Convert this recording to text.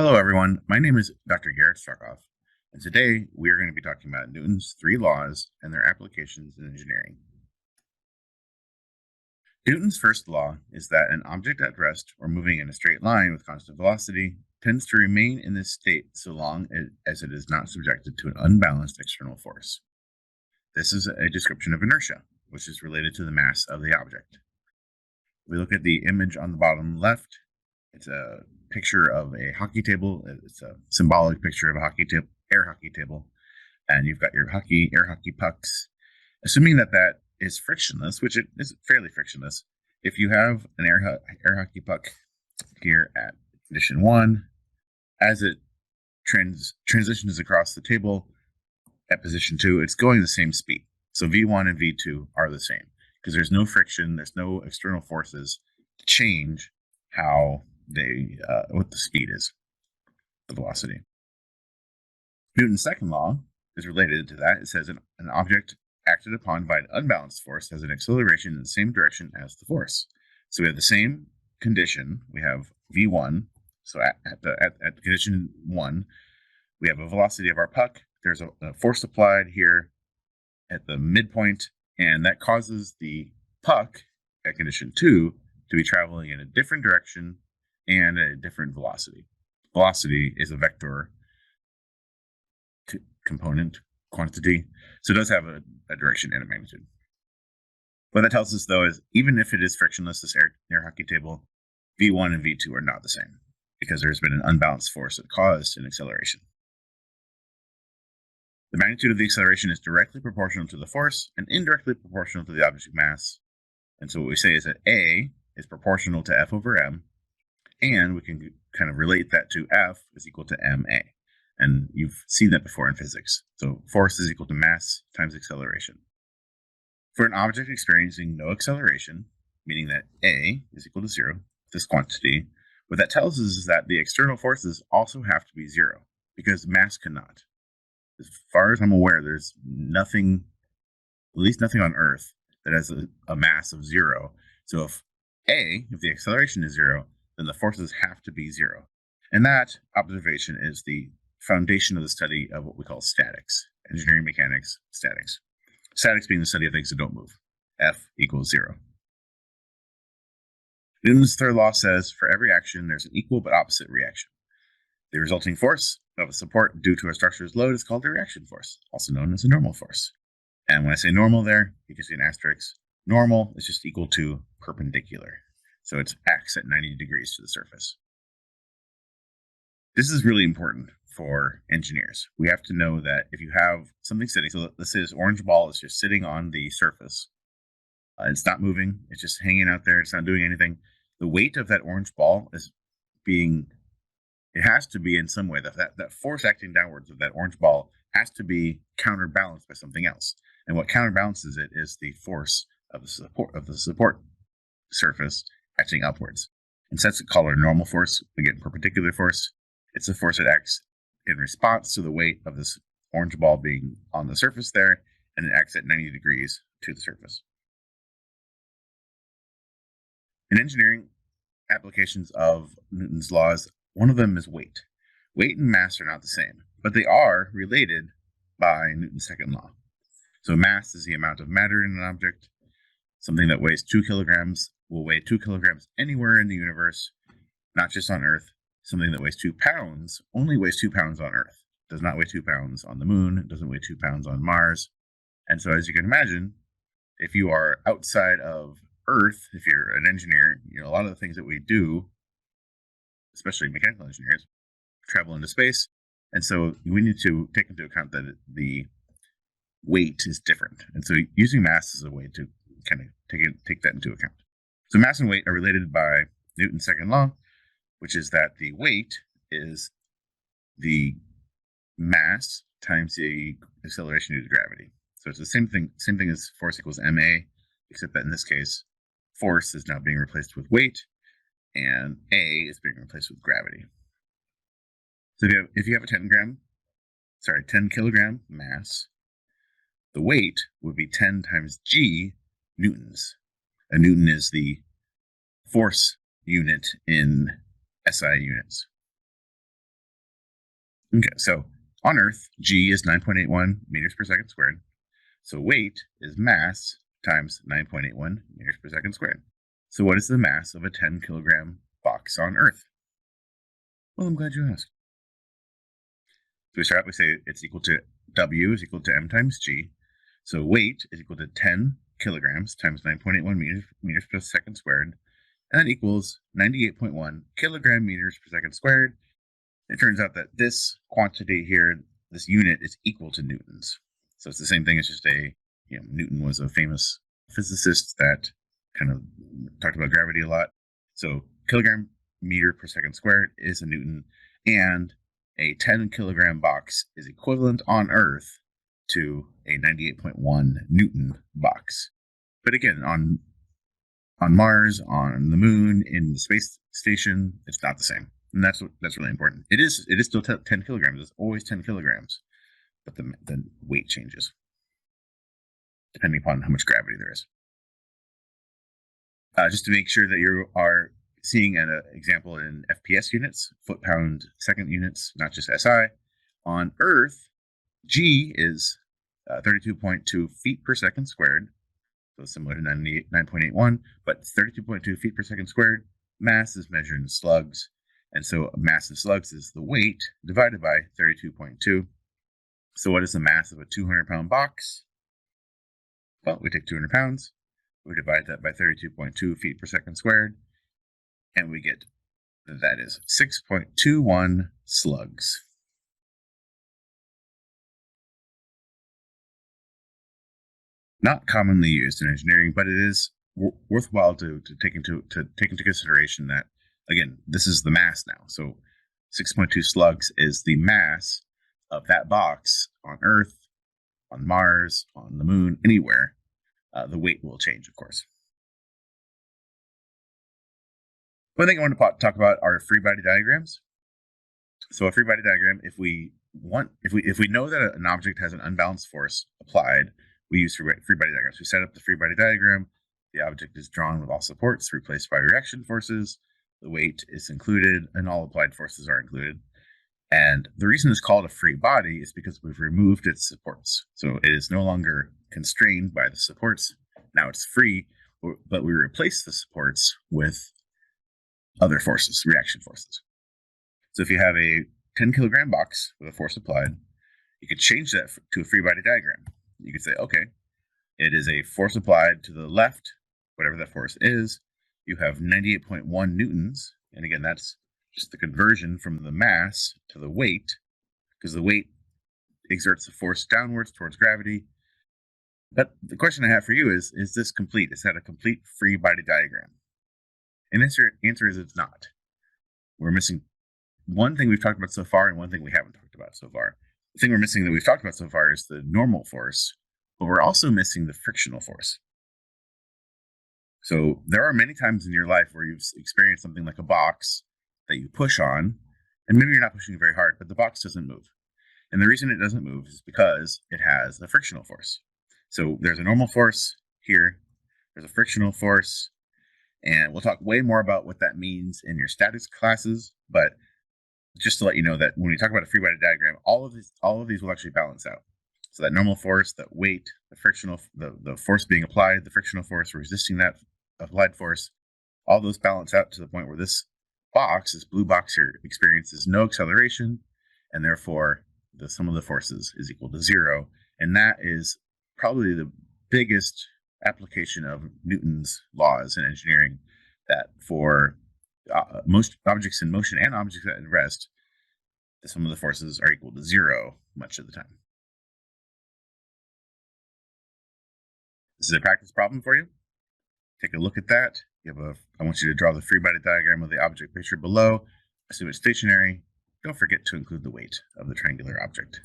Hello, everyone. My name is Dr. Garrett Starkoff, and today we are going to be talking about Newton's three laws and their applications in engineering. Newton's first law is that an object at rest or moving in a straight line with constant velocity tends to remain in this state so long as it is not subjected to an unbalanced external force. This is a description of inertia, which is related to the mass of the object. We look at the image on the bottom left. It's a picture of a hockey table. It's a symbolic picture of a air hockey table. And you've got your air hockey pucks. Assuming that that is frictionless, which it is fairly frictionless, if you have an air hockey puck here at condition 1, as it transitions across the table at position 2, it's going the same speed. So V1 and V2 are the same because there's no friction, there's no external forces to change how what the speed is, the velocity. Newton's second law is related to that. It says an object acted upon by an unbalanced force has an acceleration in the same direction as the force. So we have the same condition. We have V1. So at condition 1, we have a velocity of our puck. There's a force applied here at the midpoint, and that causes the puck at condition 2 to be traveling in a different direction and a different velocity. Velocity is a vector component quantity, so it does have a direction and a magnitude. What that tells us, though, is even if it is frictionless, this air hockey table, V1 and V2 are not the same because there's been an unbalanced force that caused an acceleration. The magnitude of the acceleration is directly proportional to the force and indirectly proportional to the object mass. And so what we say is that A is proportional to F over M, and we can kind of relate that to F is equal to ma. And you've seen that before in physics. So force is equal to mass times acceleration. For an object experiencing no acceleration, meaning that A is equal to 0, this quantity, what that tells us is that the external forces also have to be 0 because mass cannot. As far as I'm aware, there's nothing, at least nothing on Earth, that has a mass of 0. So if the acceleration is 0, then the forces have to be 0. And that observation is the foundation of the study of what we call statics, engineering mechanics, statics. Statics being the study of things that don't move. F equals 0. Newton's third law says for every action, there's an equal but opposite reaction. The resulting force of a support due to a structure's load is called a reaction force, also known as a normal force. And when I say normal there, you can see an asterisk. Normal is just equal to perpendicular. So it's x at 90 degrees to the surface. This is really important for engineers. We have to know that if you have something sitting, so let's say this orange ball is just sitting on the surface. It's not moving. It's just hanging out there. It's not doing anything. The weight of that orange ball it has to be in some way. That force acting downwards of that orange ball has to be counterbalanced by something else. And what counterbalances it is the force of the support surface acting upwards. And so that's called a normal force, again, perpendicular force. It's a force that acts in response to the weight of this orange ball being on the surface there, and it acts at 90 degrees to the surface. In engineering applications of Newton's laws, one of them is weight. Weight and mass are not the same, but they are related by Newton's second law. So mass is the amount of matter in an object. Something that weighs 2 kilograms will weigh 2 kilograms anywhere in the universe, not just on Earth. Something that weighs 2 pounds only weighs 2 pounds on Earth. It does not weigh 2 pounds on the moon. It doesn't weigh 2 pounds on Mars. And so as you can imagine, if you are outside of Earth, if you're an engineer, a lot of the things that we do, especially mechanical engineers, travel into space. And so we need to take into account that the weight is different. And so using mass is a way to kind of take that into account. So mass and weight are related by Newton's second law, which is that the weight is the mass times the acceleration due to gravity. So it's the same thing as force equals ma, except that in this case, force is now being replaced with weight, and A is being replaced with gravity. So if you have a 10 kilogram mass, the weight would be 10 times g newtons. A newton is the force unit in SI units. Okay, so on Earth, G is 9.81 meters per second squared. So weight is mass times 9.81 meters per second squared. So what is the mass of a 10 kilogram box on Earth? Well, I'm glad you asked. So we start out, we say it's equal to W is equal to M times G. So weight is equal to 10 kilograms times 9.81 meters per second squared. And that equals 98.1 kilogram meters per second squared. It turns out that this quantity here, this unit, is equal to newtons. So it's the same thing. It's just Newton was a famous physicist that kind of talked about gravity a lot. So kilogram meter per second squared is a newton, and a 10 kilogram box is equivalent on Earth to a 98.1 newton box. But again, on Mars, on the moon, in the space station, it's not the same. And that's really important. It is still 10 kilograms. It's always 10 kilograms, but the weight changes depending upon how much gravity there is. Just to make sure that you are seeing an example in FPS units, foot-pound second units, not just SI. On Earth, G is 32.2 feet per second squared, so similar to 9.81, but 32.2 feet per second squared. Mass is measured in slugs, and so mass in slugs is the weight divided by 32.2. So what is the mass of a 200-pound box? Well, we take 200 pounds, we divide that by 32.2 feet per second squared, and we get that is 6.21 slugs. Not commonly used in engineering, but it is worthwhile to take into consideration that, again, this is the mass now. So 6.2 slugs is the mass of that box on Earth, on Mars, on the moon, anywhere. The weight will change, of course. One thing I want to talk about are free body diagrams. So a free body diagram, if we know that an object has an unbalanced force applied, we use free body diagrams. We set up the free body diagram. The object is drawn with all supports replaced by reaction forces. The weight is included, and all applied forces are included. And the reason it's called a free body is because we've removed its supports. So it is no longer constrained by the supports. Now it's free, but we replace the supports with other forces, reaction forces. So if you have a 10 kilogram box with a force applied, you could change that to a free body diagram. You could say, okay, it is a force applied to the left, whatever that force is. You have 98.1 newtons. And again, that's just the conversion from the mass to the weight, because the weight exerts the force downwards towards gravity. But the question I have for you is this complete? Is that a complete free body diagram? And the answer is it's not. We're missing one thing we've talked about so far and one thing we haven't talked about so far. The thing we're missing that we've talked about so far is the normal force, but we're also missing the frictional force. So there are many times in your life where you've experienced something like a box that you push on, and maybe you're not pushing very hard, but the box doesn't move. And the reason it doesn't move is because it has a frictional force. So there's a normal force here, there's a frictional force, and we'll talk way more about what that means in your statics classes, but just to let you know that when we talk about a free body diagram, all of these will actually balance out. So that normal force, that weight, the frictional, the force being applied, the frictional force resisting that applied force, all those balance out to the point where this blue box here, experiences no acceleration, and therefore the sum of the forces is equal to 0. And that is probably the biggest application of Newton's laws in engineering, that for most objects in motion and objects at rest, the sum of the forces are equal to 0 much of the time. This is a practice problem for you. Take a look at that. I want you to draw the free body diagram of the object pictured below. Assume it's stationary. Don't forget to include the weight of the triangular object.